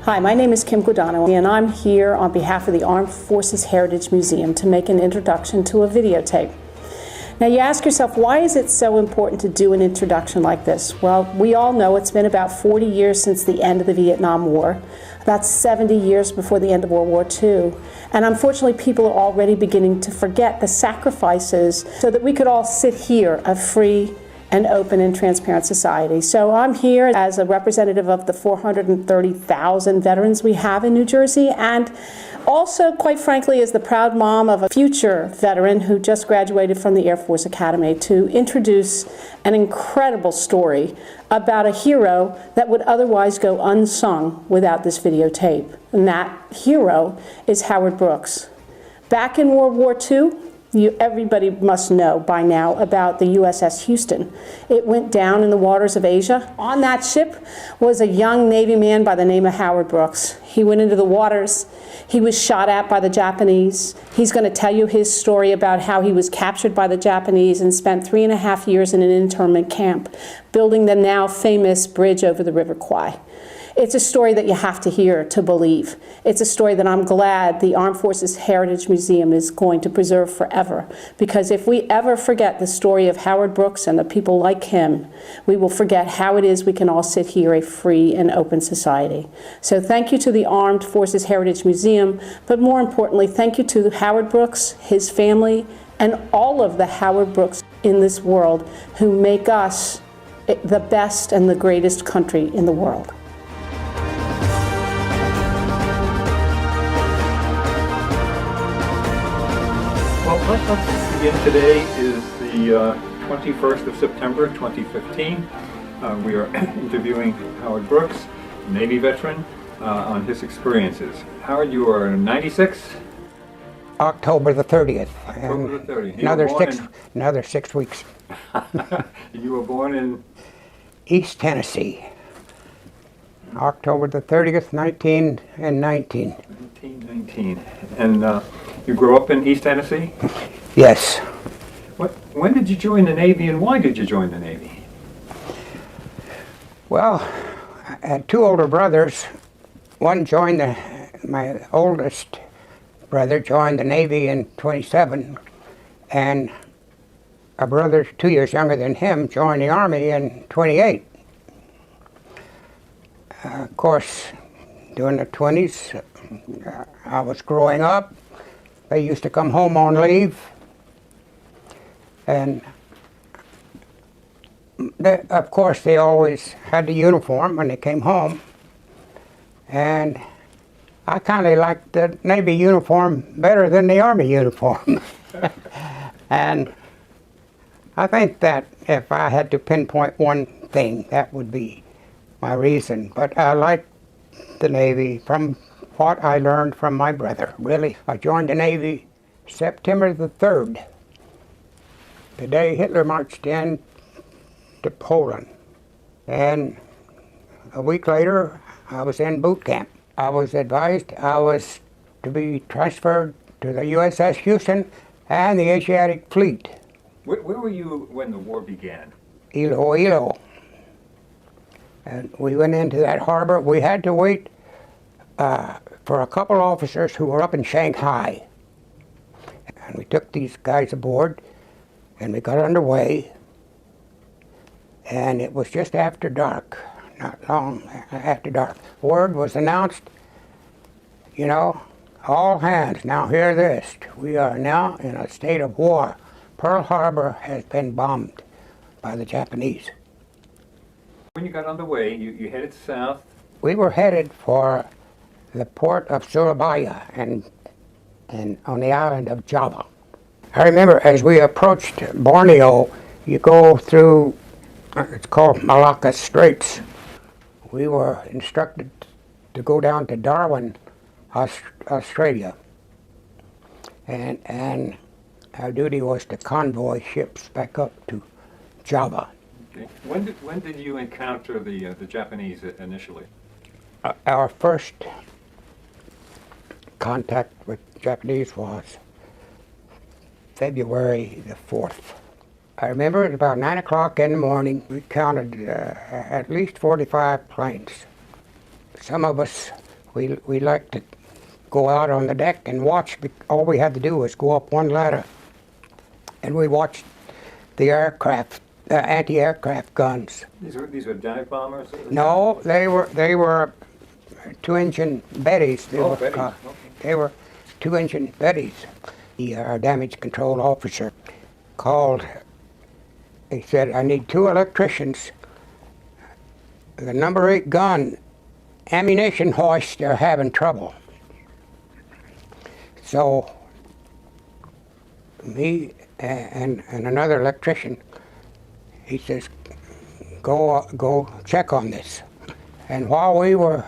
Hi, my name is Kim Guadano, and I'm here on behalf of the Armed Forces Heritage Museum to make an introduction to a videotape. Now you ask yourself, why is it so important to do an introduction like this? Well, we all know it's been about 40 years since the end of the Vietnam War, about 70 years before the end of World War II, and unfortunately people are already beginning to forget the sacrifices so that we could all sit here a free and open and transparent society. So I'm here as a representative of the 430,000 veterans we have in New Jersey, and also, quite frankly, as the proud mom of a future veteran who just graduated from the Air Force Academy, to introduce an incredible story about a hero that would otherwise go unsung without this videotape. And that hero is Howard Brooks. Back in World War II, everybody must know by now about the USS Houston. It went down in the waters of Asia. On that ship was a young Navy man by the name of Howard Brooks. He went into the waters. He was shot at by the Japanese. He's going to tell you his story about how he was captured by the Japanese and spent 3.5 years in an internment camp building the now famous bridge over the River Kwai. It's a story that you have to hear to believe. It's a story that I'm glad the Armed Forces Heritage Museum is going to preserve forever, because if we ever forget the story of Howard Brooks and the people like him, we will forget how it is we can all sit here a free and open society. So thank you to the Armed Forces Heritage Museum, but more importantly, thank you to Howard Brooks, his family, and all of the Howard Brooks in this world who make us the best and the greatest country in the world. Well, let's begin. Today is the 21st of September, 2015. We are interviewing Howard Brooks, Navy veteran, on his experiences. Howard, you are 96? October the 30th. October the 30th. Another 6 weeks. You were born in? East Tennessee. October the 30th, 1919. 1919. And you grew up in East Tennessee? Yes. When did you join the Navy, and why did you join the Navy? Well, I had two older brothers. One joined my oldest brother joined the Navy in 27, and a brother 2 years younger than him joined the Army in 28. Of course, during the 20s, I was growing up. They used to come home on leave, and of course they always had the uniform when they came home, and I kind of liked the Navy uniform better than the Army uniform. And I think that if I had to pinpoint one thing, that would be my reason. But I liked the Navy from what I learned from my brother, really. I joined the Navy September the 3rd, the day Hitler marched in to Poland. And a week later, I was in boot camp. I was advised I was to be transferred to the USS Houston and the Asiatic Fleet. Where were you when the war began? Iloilo. And we went into that harbor. We had to wait for a couple officers who were up in Shanghai. And we took these guys aboard, and we got underway. And it was just after dark, not long after dark. Word was announced, you know, all hands, now hear this. We are now in a state of war. Pearl Harbor has been bombed by the Japanese. When you got underway, you headed south. We were headed for the port of Surabaya and on the island of Java. I remember as we approached Borneo, you go through, it's called Malacca Straits. We were instructed to go down to Darwin, Australia. And our duty was to convoy ships back up to Java. Okay. When did you encounter the Japanese initially? Our first contact with Japanese was February the 4th. I remember at about 9 o'clock in the morning, we counted at least 45 planes. Some of us We liked to go out on the deck and watch. All we had to do was go up one ladder, and we watched the aircraft, anti-aircraft guns. These were dive bombers? No, they were two-engine Bettys. Bettys. Okay. They were two-engine Bettys. Our damage control officer called. He said, "I need 2 electricians. The number 8 gun ammunition hoist, they're having trouble." So me and another electrician, he says, go check on this. And while we were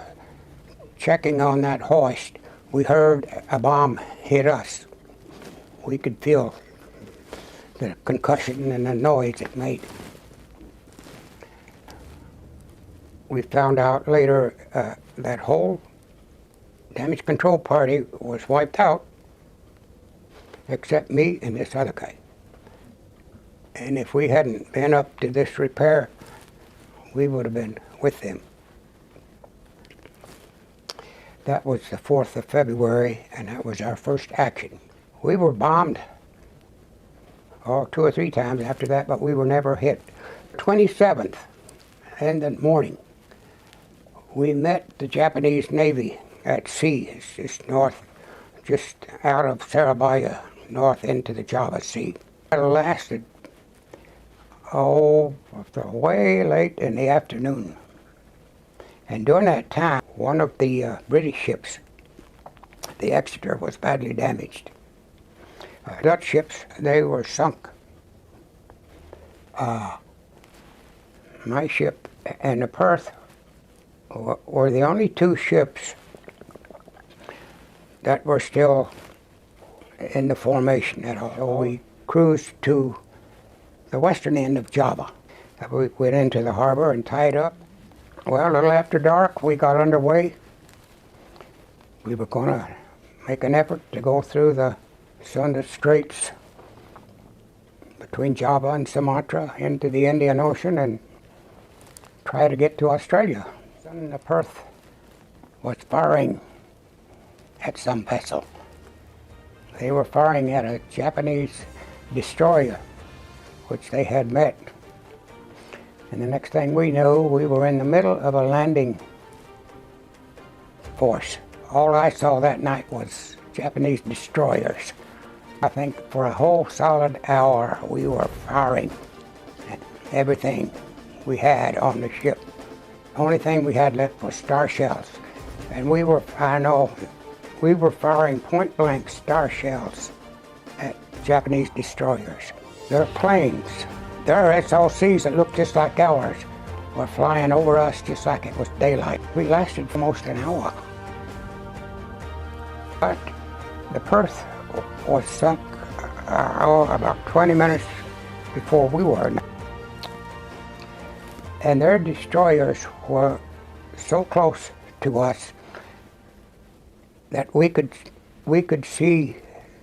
checking on that hoist, we heard a bomb hit us. We could feel the concussion and the noise it made. We found out later that whole damage control party was wiped out, except me and this other guy. And if we hadn't been up to this repair, we would have been with them. That was the 4th of February, and that was our first action. We were bombed 2 or 3 times after that, but we were never hit. 27th in the morning, we met the Japanese Navy at sea. It's just north, just out of Surabaya, north into the Java Sea. It lasted, way late in the afternoon. And during that time, one of the British ships, the Exeter, was badly damaged. Dutch ships, they were sunk. My ship and the Perth were the only 2 ships that were still in the formation at all. So we cruised to the western end of Java. We went into the harbor and tied up. Well, a little after dark, we got underway. We were going to make an effort to go through the Sunda Straits between Java and Sumatra into the Indian Ocean and try to get to Australia. And the Perth was firing at some vessel. They were firing at a Japanese destroyer, which they had met. And the next thing we knew, we were in the middle of a landing force. All I saw that night was Japanese destroyers. I think for a whole solid hour, we were firing at everything we had on the ship. The only thing we had left was star shells. And we were firing point-blank star shells at Japanese destroyers. Their planes, their SLCs that looked just like ours, were flying over us just like it was daylight. We lasted for almost an hour. But the Perth was sunk about 20 minutes before we were. And their destroyers were so close to us that we could see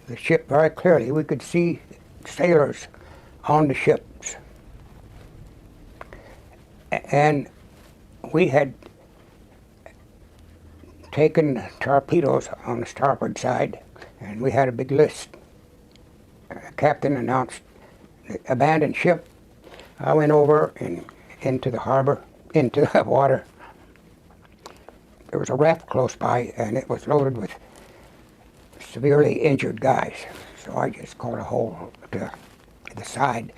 the ship very clearly. We could see sailors on the ships. And we had taken torpedoes on the starboard side, and we had a big list. The captain announced, "Abandoned ship." I went over and into the harbor, into the water. There was a raft close by, and it was loaded with severely injured guys. So I just caught a hold to the side.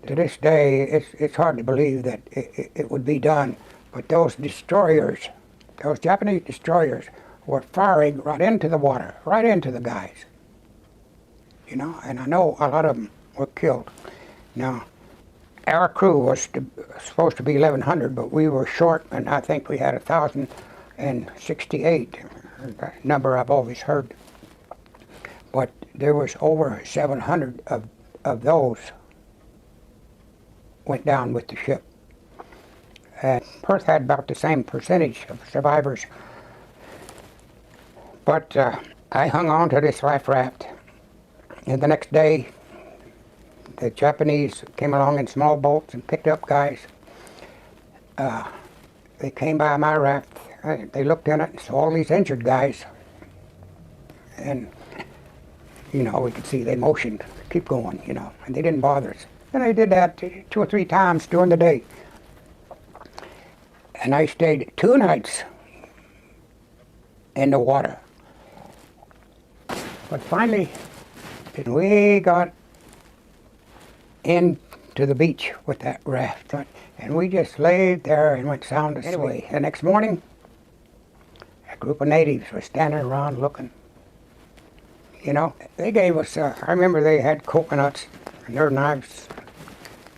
To this day, it's hard to believe that it would be done, but those destroyers, those Japanese destroyers, were firing right into the water, right into the guys. You know, and I know a lot of them were killed. Now, our crew was supposed to be 1,100, but we were short, and I think we had 1,068, a number I've always heard. But there was over 700 of those went down with the ship. Perth had about the same percentage of survivors. But I hung on to this life raft, and the next day the Japanese came along in small boats and picked up guys. They came by my raft they looked in it and saw all these injured guys. And, you know, we could see they motioned, keep going, you know, and they didn't bother us. And they did that 2 or 3 times during the day. And I stayed 2 nights in the water. But finally, we got into the beach with that raft. And we just laid there and went sound asleep. Anyway, the next morning, a group of natives were standing around looking. You know, they gave us, I remember they had coconuts and their knives.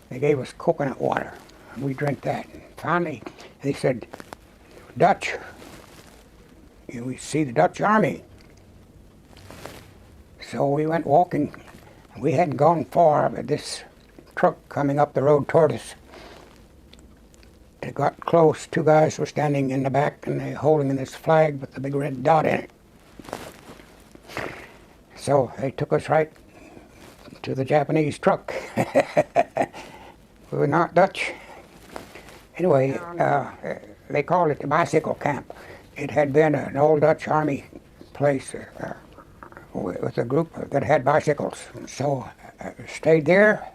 They gave us coconut water. And we drank that. And finally, they said, Dutch. We see the Dutch army. So we went walking. We hadn't gone far, but this truck coming up the road toward us. It got close. 2 guys were standing in the back and they holding this flag with the big red dot in it. So they took us right to the Japanese truck. We were not Dutch. Anyway, they called it the bicycle camp. It had been an old Dutch army place with a group that had bicycles. So stayed there.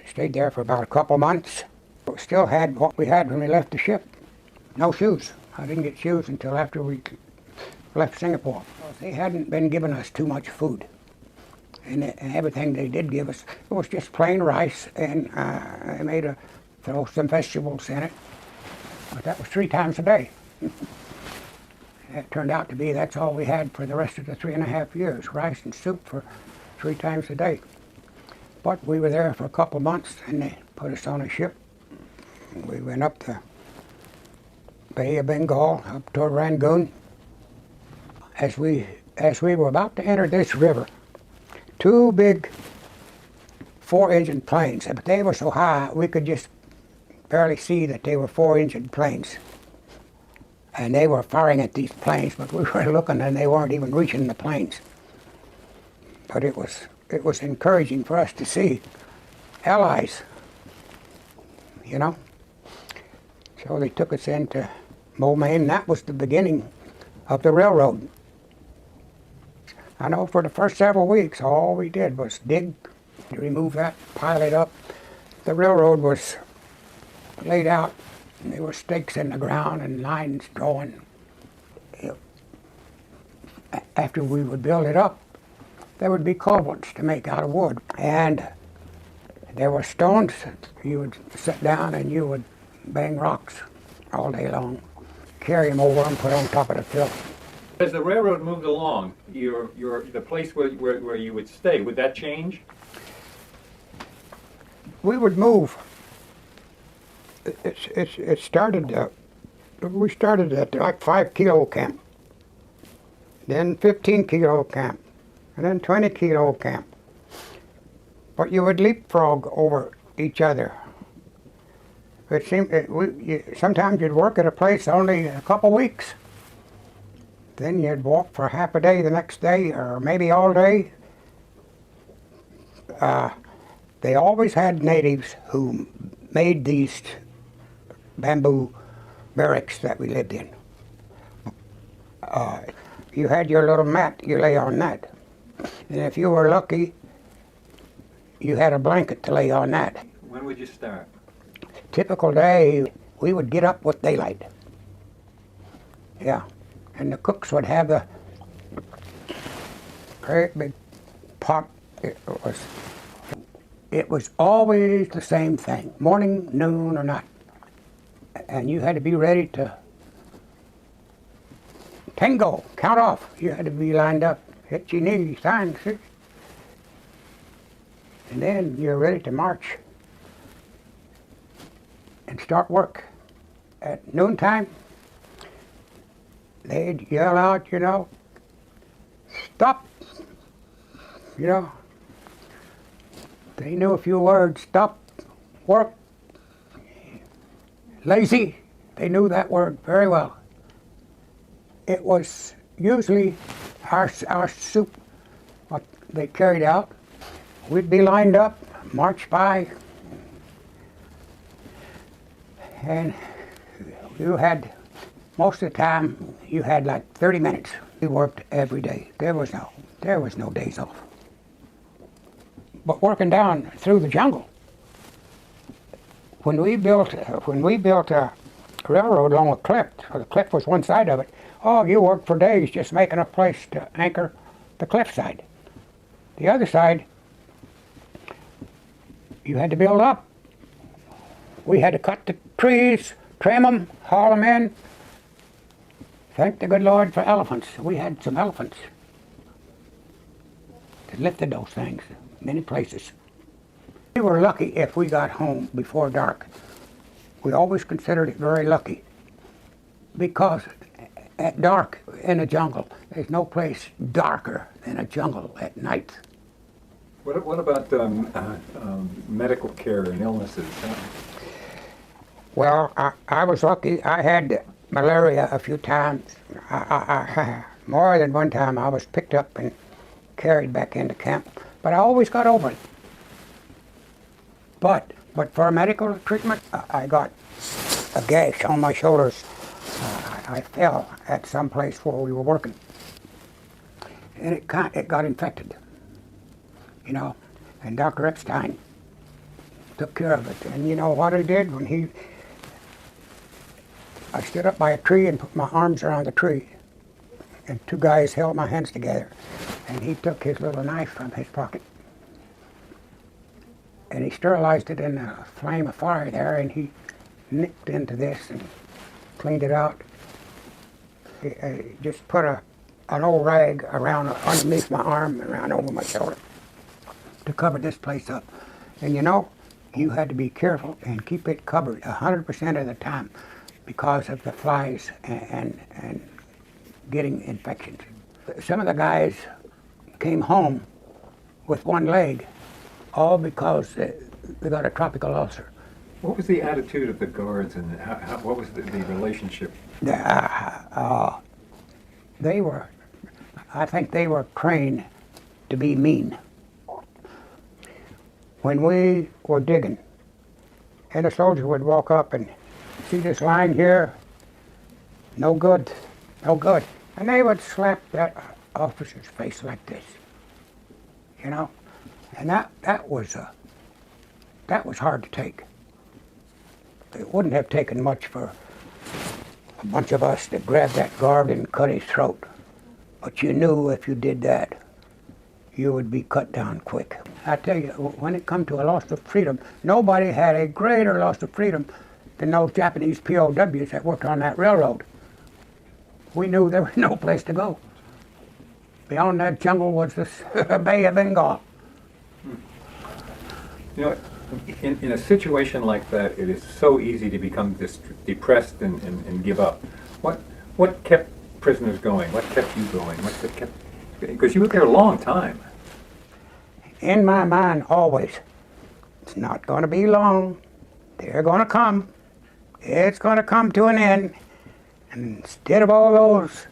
Stayed there for about a couple months. We still had what we had when we left the ship. No shoes. I didn't get shoes until after we left Singapore. They hadn't been giving us too much food. And everything they did give us, it was just plain rice, and they made throw some vegetables in it. But that was 3 times a day. It turned out to be that's all we had for the rest of the 3.5 years, rice and soup for 3 times a day. But we were there for a couple months, and they put us on a ship. We went up the Bay of Bengal, up toward Rangoon. As we were about to enter this river, 2 big 4-engine planes, but they were so high we could just barely see that they were 4-engine planes. And they were firing at these planes, but we were looking and they weren't even reaching the planes. But it was encouraging for us to see allies, you know. So they took us into Moulmein, and that was the beginning of the railroad. I know for the first several weeks, all we did was dig, remove that, pile it up. The railroad was laid out, and there were stakes in the ground and lines drawn. After we would build it up, there would be culverts to make out of wood. And there were stones. You would sit down and you would bang rocks all day long, carry them over and put on top of the fill. As the railroad moved along, the place where you would stay, would that change? We would move. It started, we started at like 5-kilo camp, then 15-kilo camp, and then 20-kilo camp. But you would leapfrog over each other. It seemed sometimes you'd work at a place only a couple weeks. Then you'd walk for half a day the next day, or maybe all day. They always had natives who made these bamboo barracks that we lived in. You had your little mat, you lay on that. And if you were lucky, you had a blanket to lay on that. When would you start? Typical day, we would get up with daylight. Yeah. And the cooks would have the great big pot. It was always the same thing, morning, noon, or night. And you had to be ready to tango, count off. You had to be lined up, hit your knees, 5, 6. And then you're ready to march and start work. At noontime, they'd yell out, you know, stop, you know. They knew a few words, stop, work, lazy. They knew that word very well. It was usually our soup, what they carried out. We'd be lined up, march by, and you had, most of the time, you had like 30 minutes. We worked every day. There was no days off. But working down through the jungle, when we built a railroad along a cliff, the cliff was one side of it, oh, you worked for days just making a place to anchor the cliff side. The other side, you had to build up. We had to cut the trees, trim them, haul them in. Thank the good Lord for elephants. We had some elephants that lifted those things many places. We were lucky if we got home before dark. We always considered it very lucky because at dark in a jungle, there's no place darker than a jungle at night. What about medical care and illnesses? Well, I was lucky. I had malaria a few times. More than one time I was picked up and carried back into camp, but I always got over it. But for medical treatment, I got a gash on my shoulders. I fell at some place where we were working, and it got infected, you know. And Dr. Epstein took care of it. And you know what he did when I stood up by a tree and put my arms around the tree, and two guys held my hands together, and he took his little knife from his pocket, and he sterilized it in a flame of fire there, and he nipped into this and cleaned it out. He just put an old rag around underneath my arm and around over my shoulder to cover this place up. And you know, you had to be careful and keep it covered 100% of the time because of the flies and getting infections. Some of the guys came home with one leg, all because they got a tropical ulcer. What was the attitude of the guards, and what was the relationship? I think they were trained to be mean. When we were digging, and a soldier would walk up and see this line here, no good, no good. And they would slap that officer's face like this, you know? And that was hard to take. It wouldn't have taken much for a bunch of us to grab that guard and cut his throat. But you knew if you did that, you would be cut down quick. I tell you, when it come to a loss of freedom, nobody had a greater loss of freedom than those Japanese POWs that worked on that railroad. We knew there was no place to go. Beyond that jungle was the Bay of Bengal. You know, in a situation like that, it is so easy to become depressed and give up. What kept prisoners going? What kept you going? Because you were there a long time. In my mind, always, it's not going to be long. They're going to come. It's going to come to an end. And instead of all those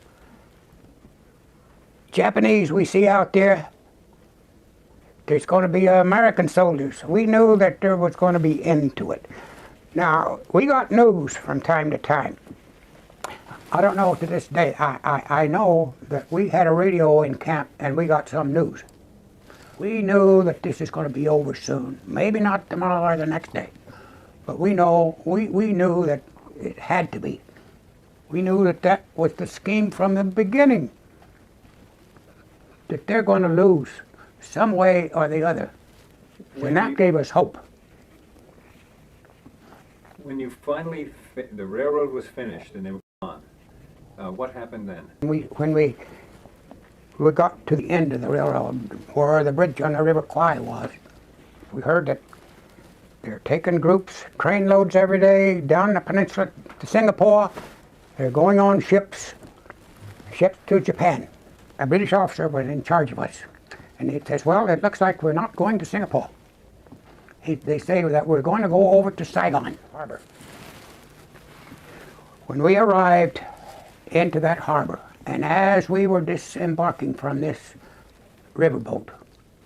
Japanese we see out there, there's going to be American soldiers. We knew that there was going to be end to it. Now, we got news from time to time. I don't know to this day. I know that we had a radio in camp and we got some news. We knew that this is going to be over soon. Maybe not tomorrow or the next day. But we knew that it had to be. We knew that was the scheme from the beginning. That they're going to lose some way or the other. And that gave us hope. When you finally, the railroad was finished and they were gone, what happened then? When we got to the end of the railroad, where the bridge on the River Kwai was, we heard that they're taking groups, train loads every day, down the peninsula to Singapore. They're going on ships to Japan. A British officer was in charge of us. And he says, well, it looks like we're not going to Singapore. They say that we're going to go over to Saigon Harbor. When we arrived into that harbor, and as we were disembarking from this riverboat,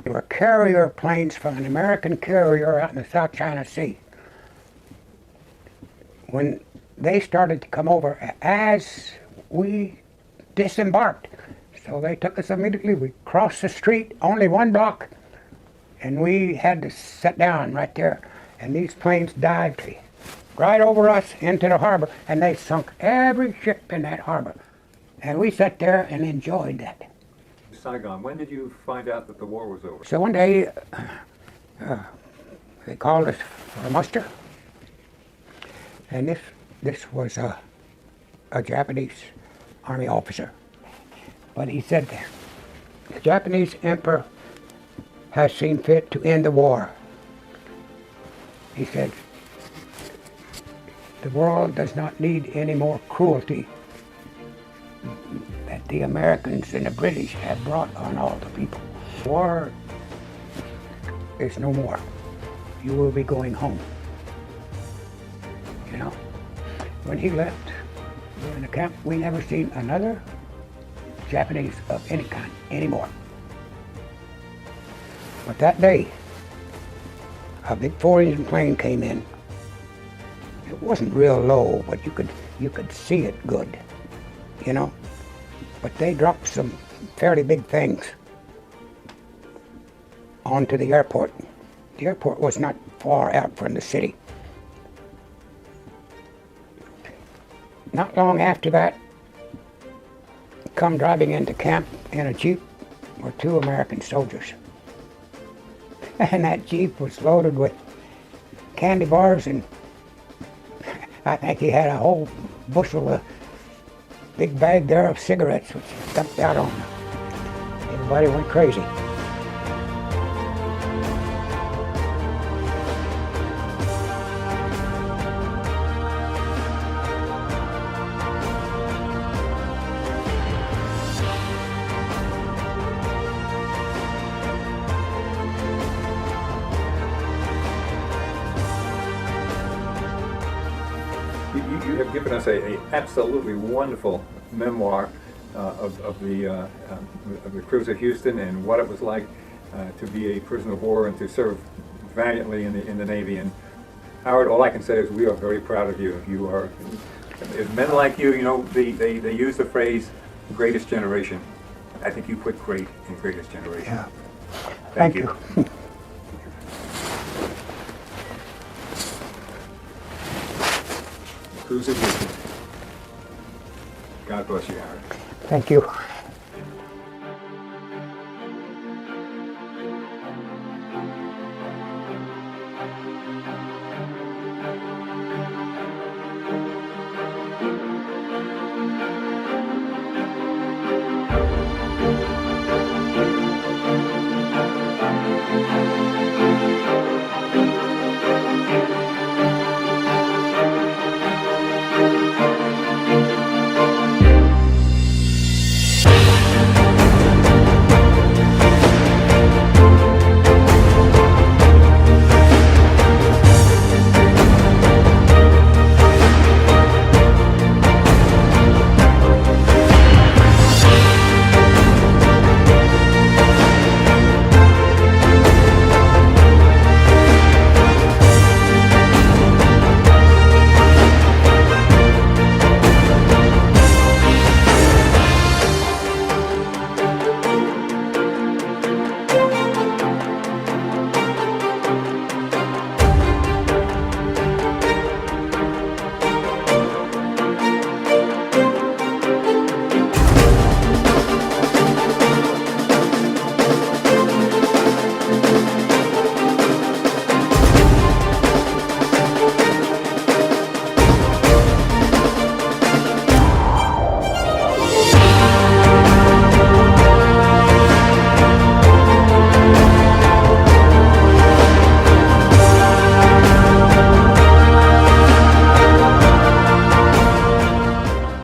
there were carrier planes from an American carrier out in the South China Sea. When they started to come over as we disembarked. So they took us immediately. We crossed the street, only 1 block, and we had to sit down right there. And these planes dived right over us into the harbor, and they sunk every ship in that harbor. And we sat there and enjoyed that. Saigon, when did you find out that the war was over? So one day, they called us for muster, and this was a Japanese army officer. But he said, the Japanese emperor has seen fit to end the war. He said, the world does not need any more cruelty that the Americans and the British have brought on all the people. War is no more. You will be going home. You know, when he left, we were in the camp, we never seen another Japanese of any kind anymore. But that day, a big 4-engine plane came in. It wasn't real low, but you could see it good, you know. But they dropped some fairly big things onto the airport. The airport was not far out from the city. Not long after that, come driving into camp in a Jeep were 2 American soldiers. And that Jeep was loaded with candy bars, and I think he had a whole bushel of big bag there of cigarettes, which he dumped out on them. Everybody went crazy. You have given us a absolutely wonderful memoir of the cruise at Houston and what it was like to be a prisoner of war and to serve valiantly in the Navy. And Howard, all I can say is we are very proud of you. You are, men like you, you know, they use the phrase "greatest generation." I think you put great in greatest generation. Yeah. Thank you. Cruise at Houston. God bless you, Howard. Thank you.